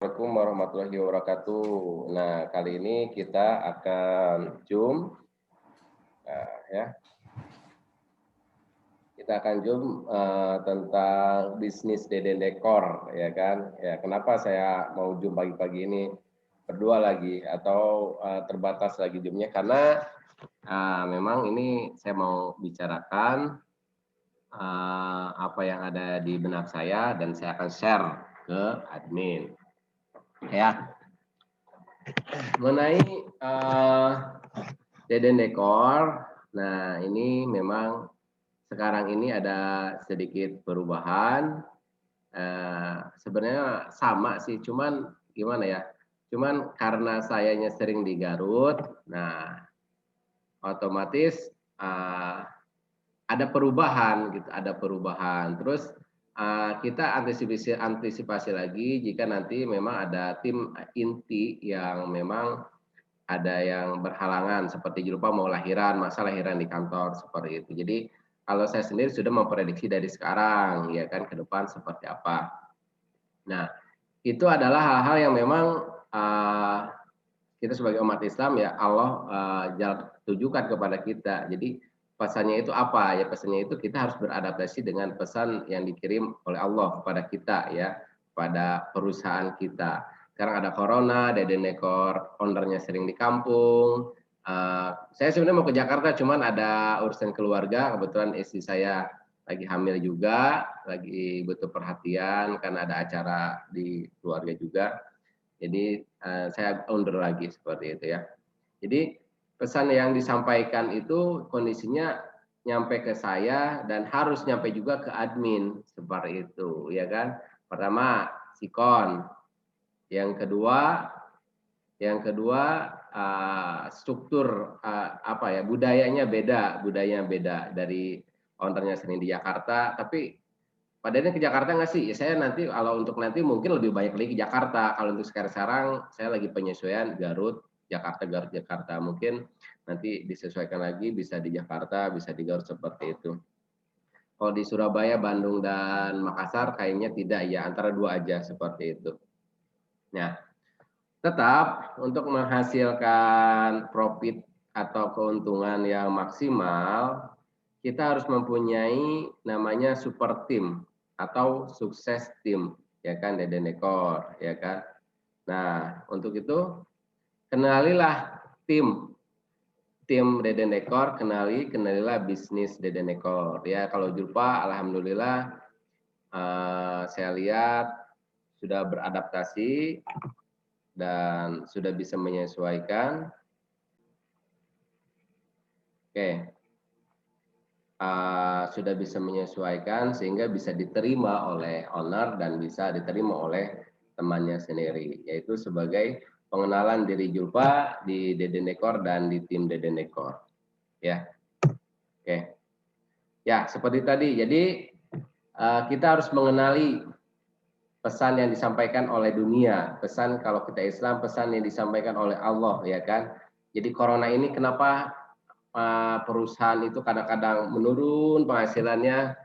Assalamualaikum warahmatullahi wabarakatuh. Nah, kali ini kita akan Zoom, ya. Kita akan Zoom tentang bisnis Deden Dekor, ya kan? Ya, kenapa saya mau Zoom pagi-pagi ini berdua lagi atau terbatas lagi Zoomnya? Karena memang ini saya mau bicarakan apa yang ada di benak saya dan saya akan share ke admin, ya. Mengenai Deden Dekor, nah ini memang sekarang ini ada sedikit perubahan. Sebenarnya sama sih, cuman gimana ya? Cuman karena sayanya sering di Garut, nah otomatis ada perubahan gitu, ada perubahan. Terus kita antisipasi lagi jika nanti memang ada tim inti yang memang ada yang berhalangan seperti lupa mau lahiran, masa lahiran di kantor seperti itu. Jadi kalau saya sendiri sudah memprediksi dari sekarang, ya kan, ke depan seperti apa. Nah, itu adalah hal-hal yang memang kita sebagai umat Islam, ya Allah tujukan kepada kita. Jadi pesannya itu apa? Ya pesannya itu kita harus beradaptasi dengan pesan yang dikirim oleh Allah kepada kita, ya, pada perusahaan kita. Sekarang ada corona, Deden Dekor ownernya sering di kampung. Saya sebenarnya mau ke Jakarta, cuman ada urusan keluarga. Kebetulan istri saya lagi hamil juga, lagi butuh perhatian karena ada acara di keluarga juga. Jadi saya undur lagi seperti itu, ya. Jadi pesan yang disampaikan itu kondisinya nyampe ke saya dan harus nyampe juga ke admin seperti itu, ya kan. Pertama sikon, yang kedua struktur apa ya, budayanya beda dari ownernya sering di Jakarta, tapi padahal ke Jakarta nggak sih? Ya, saya nanti kalau untuk nanti mungkin lebih banyak lagi ke Jakarta. Kalau untuk sekarang saya lagi penyesuaian Garut, Jakarta, Garut, Jakarta. Mungkin nanti disesuaikan lagi, bisa di Jakarta, bisa di Garut seperti itu. Kalau di Surabaya, Bandung, dan Makassar kayaknya tidak, ya, antara dua aja seperti itu. Nah, tetap untuk menghasilkan profit atau keuntungan yang maksimal, kita harus mempunyai namanya super team atau sukses tim, ya kan, Deden Dekor, ya kan. Nah, untuk itu kenalilah tim Deden Dekor, kenalilah bisnis Deden Dekor, ya. Kalau Julpa alhamdulillah saya lihat sudah beradaptasi dan sudah bisa menyesuaikan. Oke. Sudah bisa menyesuaikan sehingga bisa diterima oleh owner dan bisa diterima oleh temannya sendiri, yaitu sebagai pengenalan diri Julpa di Deden Dekor dan di tim Deden Dekor, ya. Oke, ya, seperti tadi. Jadi kita harus mengenali pesan yang disampaikan oleh dunia, pesan kalau kita Islam, pesan yang disampaikan oleh Allah, ya kan. Jadi corona ini kenapa perusahaan itu kadang-kadang menurun penghasilannya,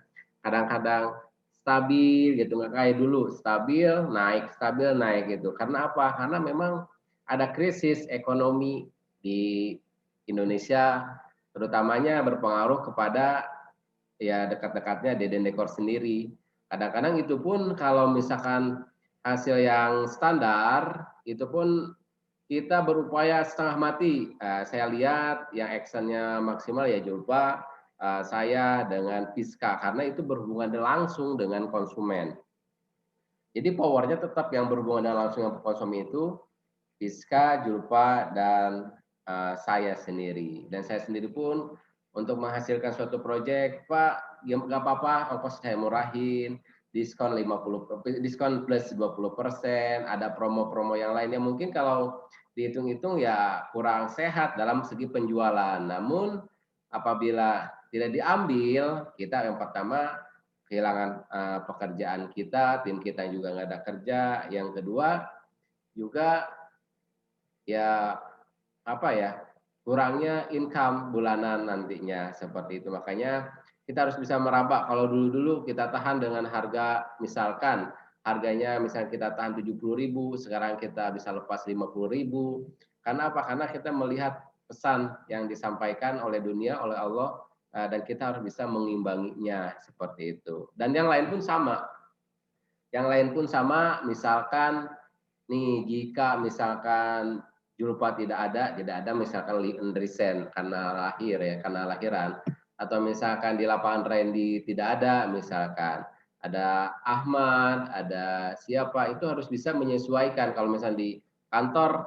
kadang-kadang stabil gitu, nggak kayak dulu stabil naik gitu. Karena apa? Karena memang ada krisis ekonomi di Indonesia, terutamanya berpengaruh kepada, ya, dekat-dekatnya Deden Dekor sendiri. Kadang-kadang itu pun kalau misalkan hasil yang standar itu pun kita berupaya setengah mati. Saya lihat yang actionnya maksimal ya Julpa, saya dengan Fiska, karena itu berhubungan langsung dengan konsumen. Jadi powernya tetap yang berhubungan langsung dengan konsumen itu Fiska, Julpa, dan saya sendiri. Dan saya sendiri pun untuk menghasilkan suatu proyek, Pak, nggak apa-apa, ongkos saya murahin, diskon diskon plus 20%, ada promo-promo yang lainnya. Mungkin kalau dihitung-hitung ya kurang sehat dalam segi penjualan. Namun apabila tidak diambil, kita yang pertama kehilangan pekerjaan kita, tim kita juga nggak ada kerja. Yang kedua juga, ya, apa ya, kurangnya income bulanan nantinya seperti itu. Makanya kita harus bisa meraba. Kalau dulu-dulu kita tahan dengan harga misalkan harganya misalnya kita tahan 70.000, sekarang kita bisa lepas 50.000. Karena apa? Karena kita melihat pesan yang disampaikan oleh dunia, oleh Allah, dan kita harus bisa mengimbanginya seperti itu. Dan yang lain pun sama. Yang lain pun sama, misalkan nih jika misalkan julpa tidak ada misalkan resign karena lahir ya, karena lahiran, atau misalkan di lapangan Randy tidak ada, misalkan ada Ahmad, ada siapa, itu harus bisa menyesuaikan. Kalau misalnya di kantor,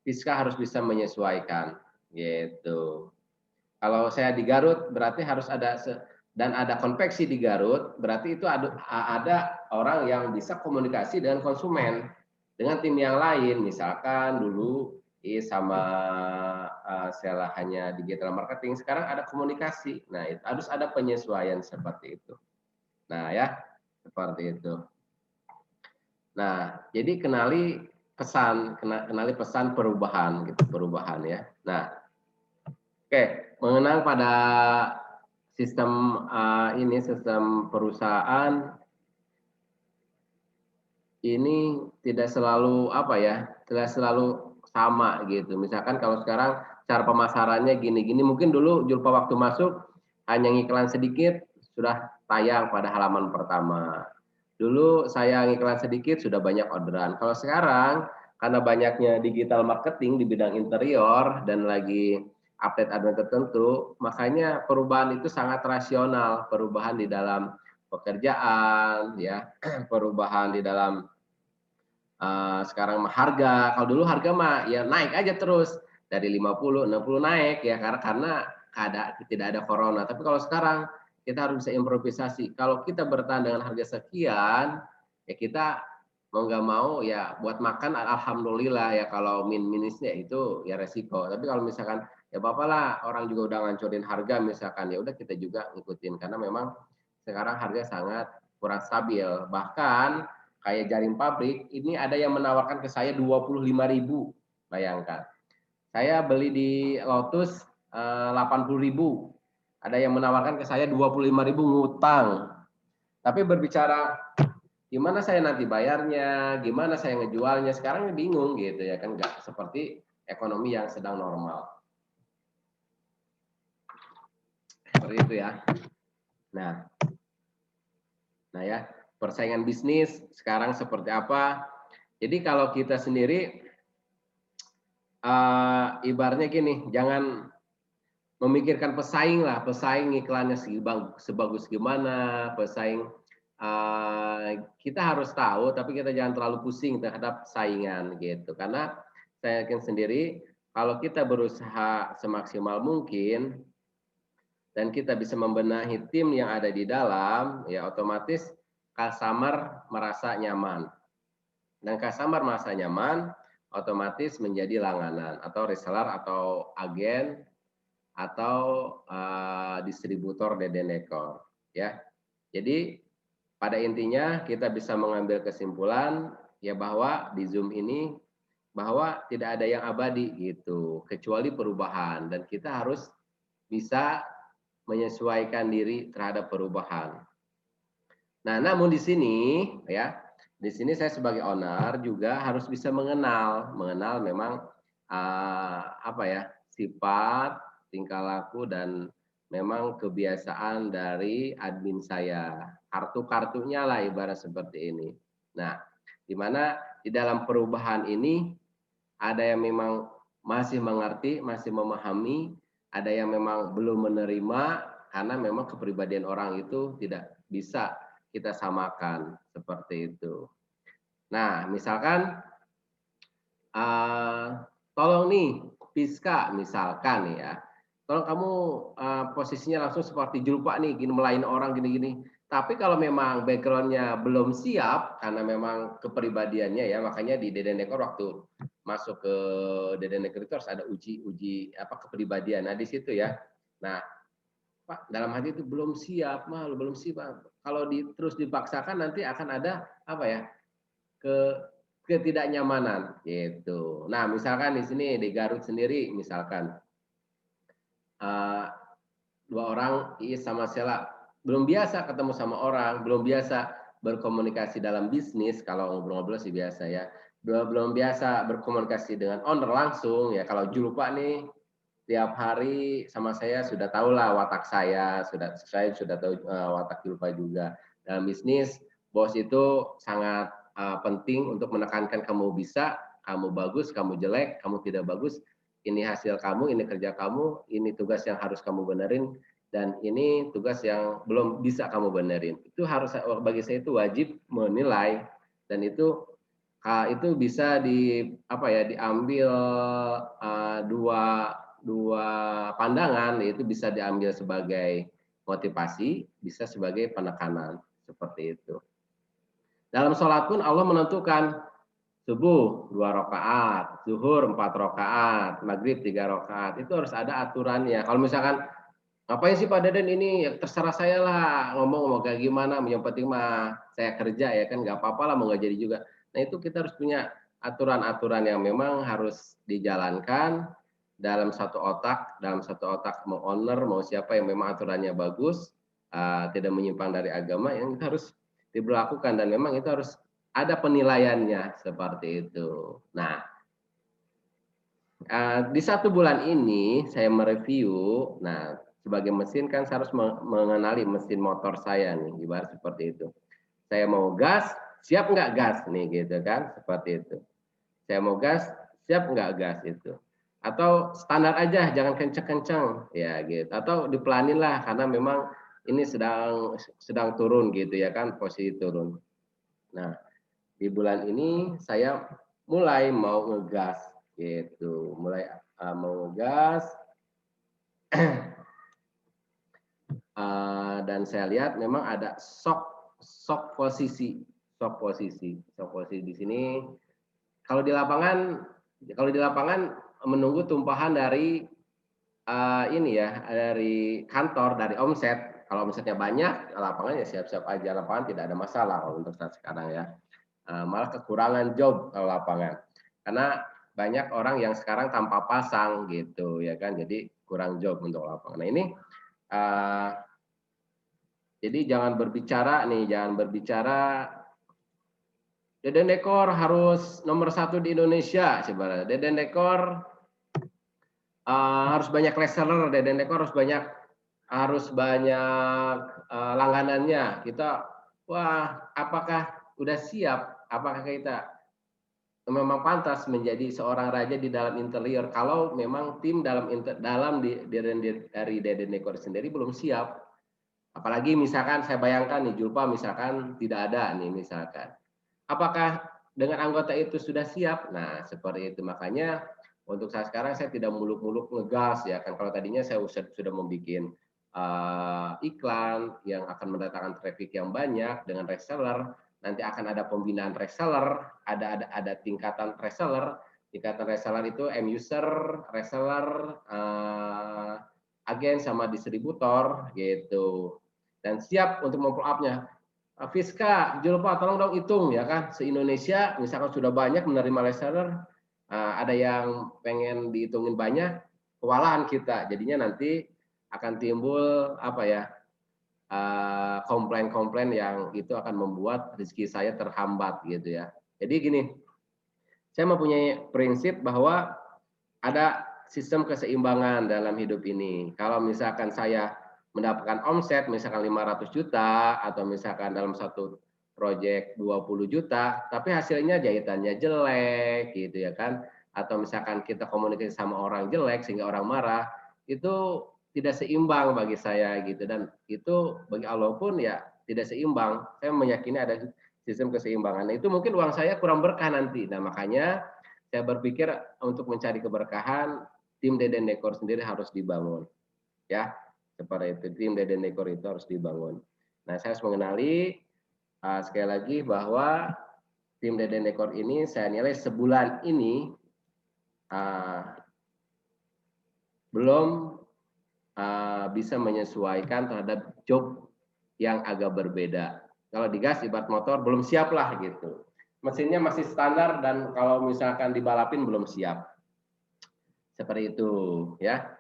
Fiska harus bisa menyesuaikan gitu. Kalau saya di Garut berarti harus ada dan ada konveksi di Garut, berarti itu ada orang yang bisa komunikasi dengan konsumen, dengan tim yang lain. Misalkan dulu sama saya hanya digital marketing, sekarang ada komunikasi. Nah, itu harus ada penyesuaian seperti itu. Nah, ya, seperti itu. Nah, jadi kenali pesan perubahan gitu, perubahan ya. Nah, oke, mengenang pada sistem sistem perusahaan ini tidak selalu tidak selalu sama gitu. Misalkan kalau sekarang cara pemasarannya gini-gini, mungkin dulu Julpa waktu masuk hanya ngiklan sedikit sudah tayang pada halaman pertama. Dulu saya ngiklan sedikit sudah banyak orderan. Kalau sekarang karena banyaknya digital marketing di bidang interior dan lagi update tertentu, makanya perubahan itu sangat rasional, perubahan di dalam pekerjaan, ya, perubahan di dalam sekarang harga. Kalau dulu harga mah ya naik aja terus dari 50, 60 naik ya karena tidak ada corona. Tapi kalau sekarang kita harus bisa improvisasi. Kalau kita bertahan dengan harga sekian, ya kita mau nggak mau ya buat makan alhamdulillah ya, kalau minusnya itu ya resiko. Tapi kalau misalkan ya bapak lah, orang juga udah ngancurin harga misalkan, ya udah kita juga ngikutin karena memang sekarang harga sangat kurang stabil. Bahkan kayak jaring pabrik ini ada yang menawarkan ke saya 25.000, bayangkan. Saya beli di Lotus 80.000, ada yang menawarkan ke saya 25.000 ngutang. Tapi berbicara gimana saya nanti bayarnya, gimana saya ngejualnya, sekarang bingung gitu ya kan, nggak seperti ekonomi yang sedang normal. Seperti itu ya. Nah ya, persaingan bisnis sekarang seperti apa? Jadi kalau kita sendiri ibaratnya gini, jangan memikirkan pesaing lah, pesaing iklannya sebagus gimana, pesaing kita harus tahu, tapi kita jangan terlalu pusing terhadap saingan gitu. Karena saya yakin sendiri kalau kita berusaha semaksimal mungkin dan kita bisa membenahi tim yang ada di dalam, ya otomatis customer merasa nyaman. Dan customer merasa nyaman, otomatis menjadi langganan atau reseller atau agen atau distributor Dedenekor, ya. Jadi pada intinya kita bisa mengambil kesimpulan ya bahwa di Zoom ini bahwa tidak ada yang abadi gitu, kecuali perubahan, dan kita harus bisa menyesuaikan diri terhadap perubahan. Nah, namun di sini ya, di sini saya sebagai owner juga harus bisa mengenal memang sifat, tingkah laku dan memang kebiasaan dari admin saya. Kartu-kartunya lah ibarat seperti ini. Nah, di mana di dalam perubahan ini ada yang memang masih mengerti, masih memahami, ada yang memang belum menerima karena memang kepribadian orang itu tidak bisa kita samakan seperti itu. Nah, misalkan tolong nih Fiska misalkan ya, tolong kamu posisinya langsung seperti Julpa nih, gini melayani orang gini-gini. Tapi kalau memang backgroundnya belum siap karena memang kepribadiannya ya, makanya di Dedenekor waktu masuk ke Dedenekor itu harus ada uji kepribadian. Nah di situ ya. Nah Pak, dalam hati itu belum siap, malu belum siap. Kalau terus dipaksakan nanti akan ada ketidaknyamanan gitu. Nah, misalkan di sini di Garut sendiri misalkan dua orang sama Sela belum biasa ketemu sama orang, belum biasa berkomunikasi dalam bisnis, kalau ngobrol-ngobrol sih biasa ya. Belum biasa berkomunikasi dengan owner langsung ya. Kalau Julpa nih tiap hari sama saya sudah tahulah watak saya sudah tahu watak Julpa juga. Dalam bisnis, bos itu sangat penting untuk menekankan kamu bisa, kamu bagus, kamu jelek, kamu tidak bagus, ini hasil kamu, ini kerja kamu, ini tugas yang harus kamu benerin, dan ini tugas yang belum bisa kamu benerin. Itu harus, bagi saya itu wajib menilai, dan itu bisa diambil dua pandangan, yaitu bisa diambil sebagai motivasi, bisa sebagai penekanan, seperti itu. Dalam sholat pun Allah menentukan subuh 2 rakaat, zuhur 4 rakaat, maghrib 3 rakaat. Itu harus ada aturannya. Kalau misalkan ngapain sih Pak Deden ini, ya terserah saya lah, ngomong mau kayak gimana, yang penting mah saya kerja ya kan, nggak apa-apa lah mau nggak jadi juga. Nah itu kita harus punya aturan-aturan yang memang harus dijalankan dalam satu otak mau owner, mau siapa yang memang aturannya bagus, tidak menyimpang dari agama, yang harus diberlakukan, dan memang itu harus ada penilaiannya, seperti itu. Nah, di 1 bulan ini saya mereview, nah sebagai mesin kan saya harus mengenali mesin motor saya nih, ibarat seperti itu. Saya mau gas, siap nggak gas nih gitu kan, seperti itu. Saya mau gas, siap nggak gas itu. Atau standar aja, jangan kenceng-kenceng ya gitu. Atau dipelanin lah karena memang ini sedang turun gitu ya kan, posisi turun. Nah, di bulan ini saya mulai mau ngegas gitu, mulai mau ngegas. Dan saya lihat memang ada shock posisi di sini. Kalau di lapangan menunggu tumpahan dari dari kantor, dari omset. Kalau omsetnya banyak, lapangan ya siap-siap aja, lapangan tidak ada masalah kalau untuk saat sekarang ya. Malah kekurangan job kalau lapangan, karena banyak orang yang sekarang tanpa pasang gitu ya kan, jadi kurang job untuk lapangan. Nah ini jadi jangan berbicara Deden Dekor harus nomor 1 di Indonesia sebenarnya. Deden Dekor harus banyak reseller, Deden Dekor harus banyak langganannya. Kita, wah, apakah udah siap? Apakah kita memang pantas menjadi seorang raja di dalam interior kalau memang tim dari Deden Dekor sendiri belum siap? Apalagi misalkan saya bayangkan nih, Julpa misalkan tidak ada nih misalkan. Apakah dengan anggota itu sudah siap? Nah, seperti itu. Makanya untuk saat sekarang saya tidak muluk-muluk ngegas ya kan. Kalau tadinya saya sudah membuat iklan yang akan mendatangkan traffic yang banyak dengan reseller. Nanti akan ada pembinaan reseller, ada tingkatan reseller. Tingkatan reseller itu end user, reseller, agen sama distributor gitu. Dan siap untuk memfollow-up-nya. Fiska, Julpa tolong dong hitung ya kan, se-Indonesia misalkan sudah banyak menerima reseller, ada yang pengen dihitungin banyak, kewalahan kita. Jadinya nanti akan timbul komplain-komplain yang itu akan membuat rezeki saya terhambat gitu ya. Jadi gini, saya mempunyai prinsip bahwa ada sistem keseimbangan dalam hidup ini. Kalau misalkan saya mendapatkan omset misalkan 500 juta atau misalkan dalam satu proyek 20 juta, tapi hasilnya jahitannya jelek gitu ya kan, atau misalkan kita komunikasi sama orang jelek sehingga orang marah, itu tidak seimbang bagi saya gitu, dan itu bagi Allah pun ya tidak seimbang. Saya meyakini ada sistem keseimbangan. Nah, itu mungkin uang saya kurang berkah nanti. Nah, makanya saya berpikir untuk mencari keberkahan, tim Deden Dekor sendiri harus dibangun. Ya, seperti itu. Tim Deden Dekor itu harus dibangun. Nah, saya harus mengenali sekali lagi bahwa tim Deden Dekor ini saya nilai sebulan ini belum bisa menyesuaikan terhadap job yang agak berbeda. Kalau di gas ibarat motor belum siap lah gitu. Mesinnya masih standar dan kalau misalkan dibalapin belum siap. Seperti itu ya.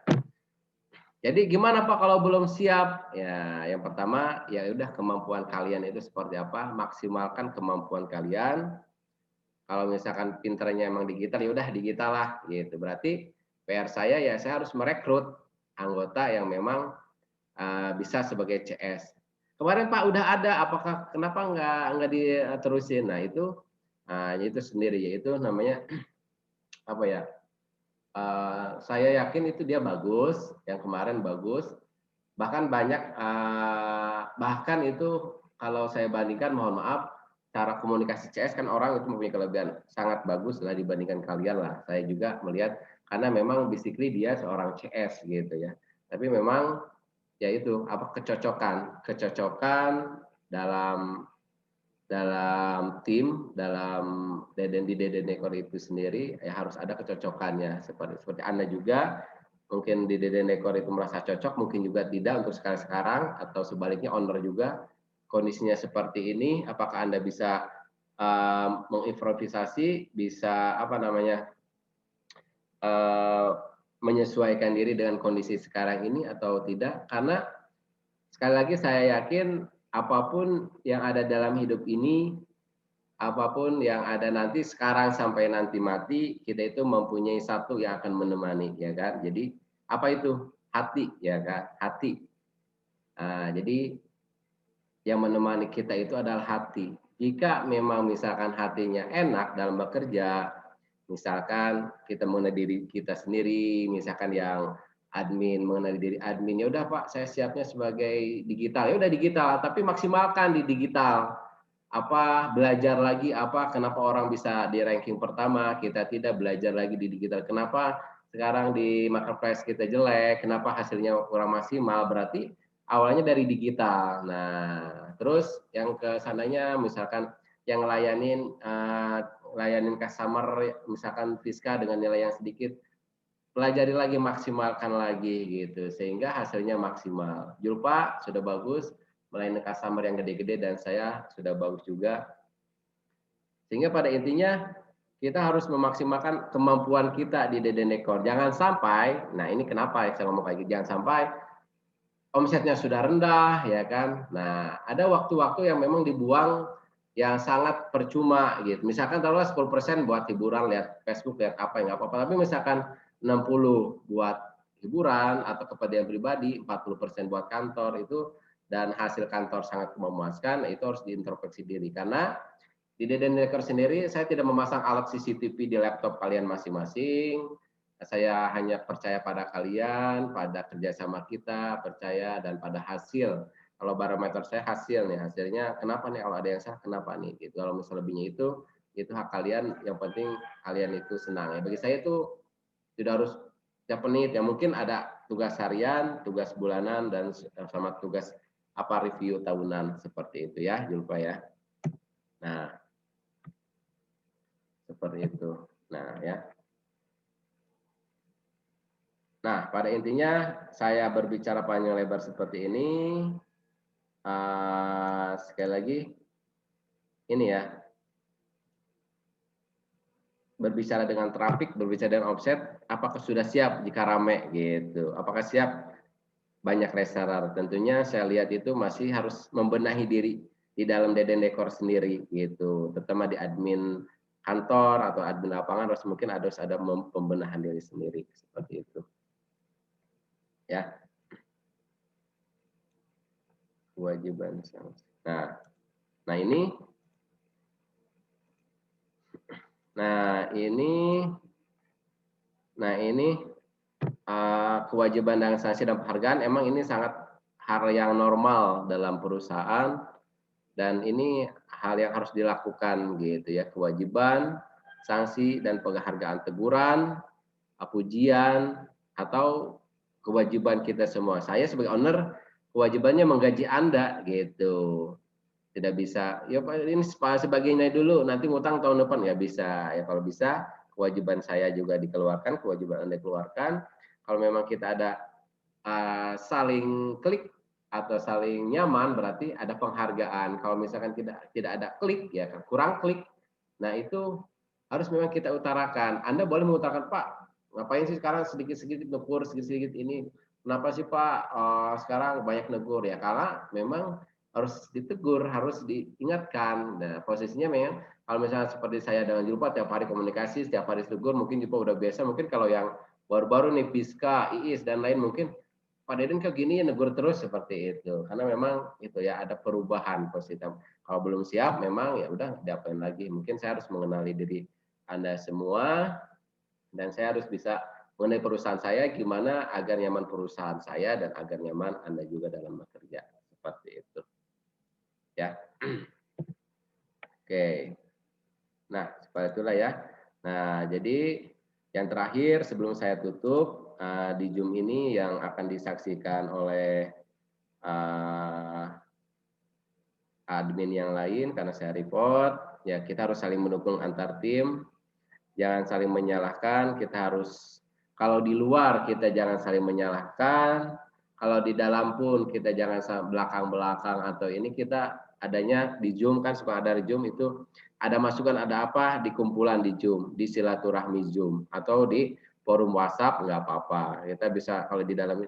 Jadi gimana Pak kalau belum siap? Ya, yang pertama ya udah kemampuan kalian itu seperti apa, maksimalkan kemampuan kalian. Kalau misalkan pinternya emang digital, ya udah digital lah gitu. Berarti PR saya ya saya harus merekrut anggota yang memang bisa sebagai CS. Kemarin Pak udah ada, apakah kenapa nggak diterusin? Nah itu sendiri yaitu namanya apa ya? Saya yakin itu dia bagus, yang kemarin bagus. Bahkan banyak bahkan itu kalau saya bandingkan, mohon maaf, cara komunikasi CS kan orang itu mempunyai kelebihan sangat bagus lah dibandingkan kalian lah. Saya juga melihat karena memang basically dia seorang CS gitu ya. Tapi memang ya itu apa kecocokan dalam dalam tim, dalam di Deden Dekor itu sendiri ya harus ada kecocokannya. Seperti Anda juga mungkin di Deden Dekor itu merasa cocok, mungkin juga tidak untuk sekarang atau sebaliknya owner juga kondisinya seperti ini, apakah Anda bisa mengimprovisasi, bisa apa namanya uh, menyesuaikan diri dengan kondisi sekarang ini atau tidak? Karena sekali lagi saya yakin apapun yang ada dalam hidup ini, apapun yang ada nanti sekarang sampai nanti mati, kita itu mempunyai satu yang akan menemani, ya kan? Jadi apa itu? Hati, ya kan? Hati. Jadi yang menemani kita itu adalah hati. Jika memang misalkan hatinya enak dalam bekerja, misalkan kita mengenai diri kita sendiri, misalkan yang admin mengenai diri admin, ya udah Pak, saya siapnya sebagai digital, ya udah digital, tapi maksimalkan di digital. Apa belajar lagi apa kenapa orang bisa di ranking pertama, kita tidak belajar lagi di digital. Kenapa sekarang di marketplace kita jelek, kenapa hasilnya kurang maksimal, berarti awalnya dari digital. Nah, terus yang ke sananya misalkan yang layanin customer misalkan Fiska dengan nilai yang sedikit, pelajari lagi, maksimalkan lagi gitu sehingga hasilnya maksimal. Julpa sudah bagus, melayani customer yang gede-gede dan saya sudah bagus juga. Sehingga pada intinya kita harus memaksimalkan kemampuan kita di Deden Dekor. Jangan sampai, nah ini kenapa saya ngomong kayak gitu, jangan sampai omsetnya sudah rendah, ya kan. Nah, ada waktu-waktu yang memang dibuang yang sangat percuma gitu. Misalkan taruhlah 10% buat hiburan, lihat Facebook, lihat apa yang nggak apa-apa. Tapi misalkan 60 buat hiburan atau kepentingan pribadi, 40% buat kantor itu dan hasil kantor sangat memuaskan, itu harus diintrospeksi diri. Karena di Deden Dekor sendiri saya tidak memasang alat CCTV di laptop kalian masing-masing. Saya hanya percaya pada kalian, pada kerjasama kita, percaya dan pada hasil. Kalau barometer saya hasil nih, hasilnya kenapa nih kalau ada yang salah, kenapa nih? Gitu. Kalau misalnya lebihnya itu hak kalian. Yang penting kalian itu senang. Ya, bagi saya itu tidak harus tiap menit. Ya mungkin ada tugas harian, tugas bulanan dan sama tugas apa review tahunan seperti itu ya, Julpa ya. Nah, seperti itu. Nah, ya. Nah, pada intinya saya berbicara panjang lebar seperti ini. Sekali lagi, ini ya, berbicara dengan traffic, berbicara dengan offset, apakah sudah siap jika rame gitu? Apakah siap banyak reseller? Tentunya saya lihat itu masih harus membenahi diri di dalam Deden Dekor sendiri gitu, terutama di admin kantor atau admin lapangan harus mungkin harus ada pembenahan diri sendiri seperti itu. Ya, kewajiban sanksi. Nah ini, nah ini kewajiban dan sanksi dan penghargaan emang ini sangat hal yang normal dalam perusahaan dan ini hal yang harus dilakukan gitu ya, kewajiban, sanksi dan penghargaan, teguran, pujian atau kewajiban kita semua. Saya sebagai owner kewajibannya menggaji Anda gitu. Tidak bisa ya Pak ini sebagainya dulu nanti ngutang tahun depan nggak bisa ya. Kalau bisa kewajiban saya juga dikeluarkan, kewajiban Anda keluarkan. Kalau memang kita ada saling klik atau saling nyaman berarti ada penghargaan. Kalau misalkan tidak ada klik ya kurang klik, nah itu harus memang kita utarakan. Anda boleh mengutarakan Pak, ngapain sih sekarang sedikit-sedikit ngukur sedikit-sedikit ini kenapa sih Pak sekarang banyak negur ya? Karena memang harus ditegur, harus diingatkan. Nah, posisinya memang kalau misalnya seperti saya dengan Julpa tiap hari komunikasi, setiap hari tegur, mungkin Julpa udah biasa. Mungkin kalau yang baru-baru nih Piska, Iis dan lain mungkin Pak Deden kok gini negur terus seperti itu. Karena memang itu ya ada perubahan positif. Kalau belum siap memang ya udah diapain lagi. Mungkin saya harus mengenali diri Anda semua dan saya harus bisa mengenai perusahaan saya gimana agar nyaman perusahaan saya dan agar nyaman Anda juga dalam bekerja. Seperti itu. Ya. Oke. Nah, seperti itulah ya. Nah, jadi yang terakhir sebelum saya tutup di Zoom ini yang akan disaksikan oleh admin yang lain karena saya report, ya kita harus saling mendukung antar tim, jangan saling menyalahkan, kita harus kalau di luar kita jangan saling menyalahkan, kalau di dalam pun kita jangan belakang-belakang atau ini kita adanya di Zoom kan suka ada di Zoom itu ada masukan ada apa di kumpulan di Zoom, di silaturahmi Zoom atau di forum WhatsApp nggak apa-apa. Kita bisa kalau di dalam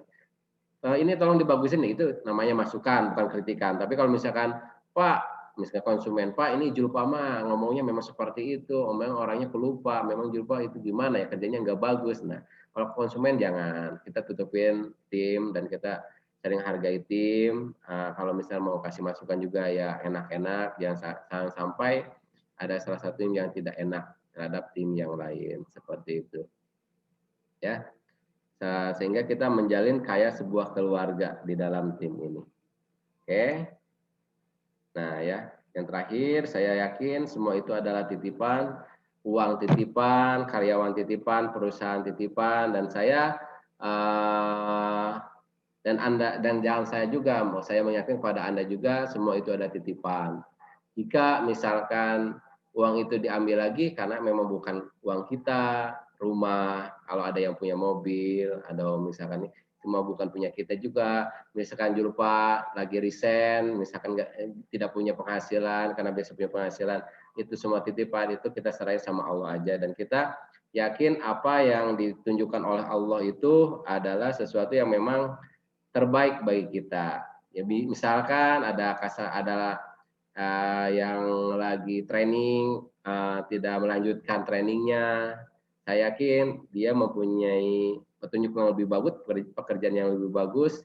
ini tolong dibagusin nih, itu namanya masukan bukan kritikan. Tapi kalau misalkan Pak, misalnya konsumen Pak ini Julpa mah ngomongnya memang seperti itu, memang orangnya pelupa, memang Julpa itu gimana ya kerjanya nggak bagus. Nah kalau konsumen jangan, kita tutupin tim dan kita sering hargai tim. Kalau misalnya mau kasih masukan juga ya enak-enak, jangan sampai ada salah satu yang tidak enak terhadap tim yang lain seperti itu. Ya. Sehingga kita menjalin kayak sebuah keluarga di dalam tim ini. Oke. Nah ya, yang terakhir saya yakin semua itu adalah titipan, uang titipan, karyawan titipan, perusahaan titipan, dan saya dan Anda dan jangan saya juga, saya meyakinkan kepada Anda juga semua itu ada titipan. Jika misalkan uang itu diambil lagi karena memang bukan uang kita, rumah, kalau ada yang punya mobil, ada misalkan semua bukan punya kita juga, misalkan Julpa lagi resign, misalkan tidak punya penghasilan karena biasa punya penghasilan, itu semua titipan itu kita serahin sama Allah aja dan kita yakin apa yang ditunjukkan oleh Allah itu adalah sesuatu yang memang terbaik bagi kita. Ya misalkan ada yang lagi training tidak melanjutkan trainingnya, saya yakin dia mempunyai petunjuk yang lebih bagus, pekerjaan yang lebih bagus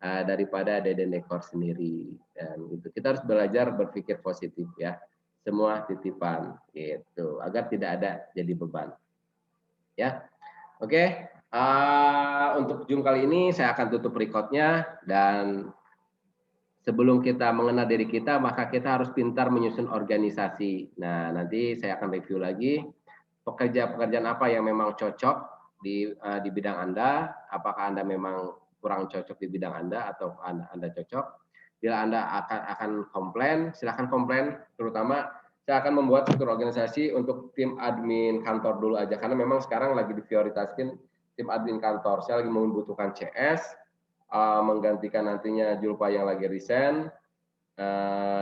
daripada Deden Dekor sendiri. Dan itu kita harus belajar berpikir positif ya, semua titipan gitu, agar tidak ada jadi beban. Ya, oke. Untuk Zoom kali ini saya akan tutup recordnya dan sebelum kita mengenal diri kita, maka kita harus pintar menyusun organisasi. Nah, nanti saya akan review lagi pekerjaan apa yang memang cocok di bidang Anda, apakah Anda memang kurang cocok di bidang Anda atau Anda cocok. Bila Anda akan komplain, silakan komplain, terutama saya akan membuat struktur organisasi untuk tim admin kantor dulu aja, karena memang sekarang lagi diprioritaskan tim admin kantor. Saya lagi membutuhkan CS, menggantikan nantinya Julpa yang lagi resign,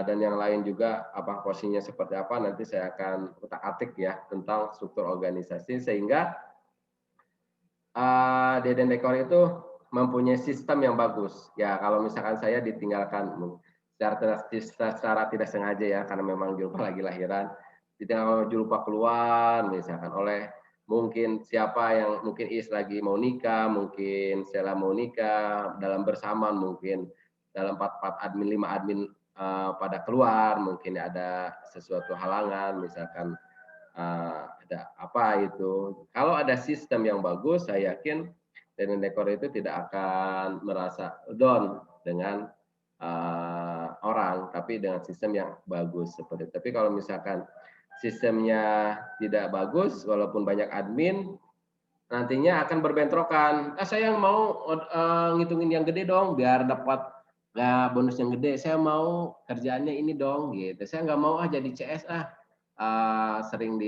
dan yang lain juga apa posisinya seperti apa nanti saya akan utak-atik ya tentang struktur organisasi sehingga Deden Dekor itu mempunyai sistem yang bagus. Ya kalau misalkan saya ditinggalkan secara tidak sengaja ya karena memang Julpa lagi lahiran, ditinggalkan Julpa keluar misalkan oleh mungkin siapa yang mungkin Is lagi mau nikah, mungkin Sela mau nikah, dalam bersamaan mungkin dalam 4 admin 5 admin pada keluar, mungkin ada sesuatu halangan misalkan ada apa itu. Kalau ada sistem yang bagus, saya yakin Deden Dekor itu tidak akan merasa down dengan orang, tapi dengan sistem yang bagus seperti itu. Tapi kalau misalkan sistemnya tidak bagus, walaupun banyak admin, nantinya akan berbentrokan. Saya mau ngitungin yang gede dong, biar dapat bonus yang gede. Saya mau kerjaannya ini dong, gitu. Saya nggak mau jadi CS sering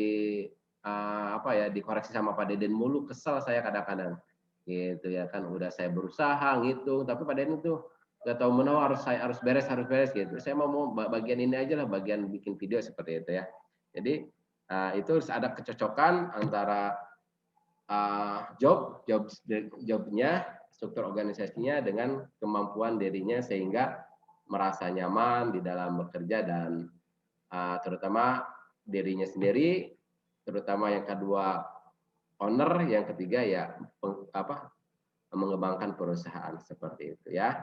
apa ya dikoreksi sama Pak Deden mulu, kesel saya kadang-kadang, gitu ya kan. Udah saya berusaha ngitung, tapi Pak Deden tuh nggak tahu menahu harus beres gitu. Saya mau bagian ini aja lah, bagian bikin video seperti itu ya. Jadi itu harus ada kecocokan antara jobnya struktur organisasinya dengan kemampuan dirinya sehingga merasa nyaman di dalam bekerja dan terutama dirinya sendiri, terutama yang kedua owner, yang ketiga ya mengembangkan perusahaan seperti itu ya.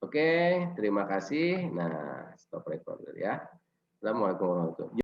Oke, terima kasih. Nah, stop record ya. Assalamualaikum warahmatullahi wabarakatuh.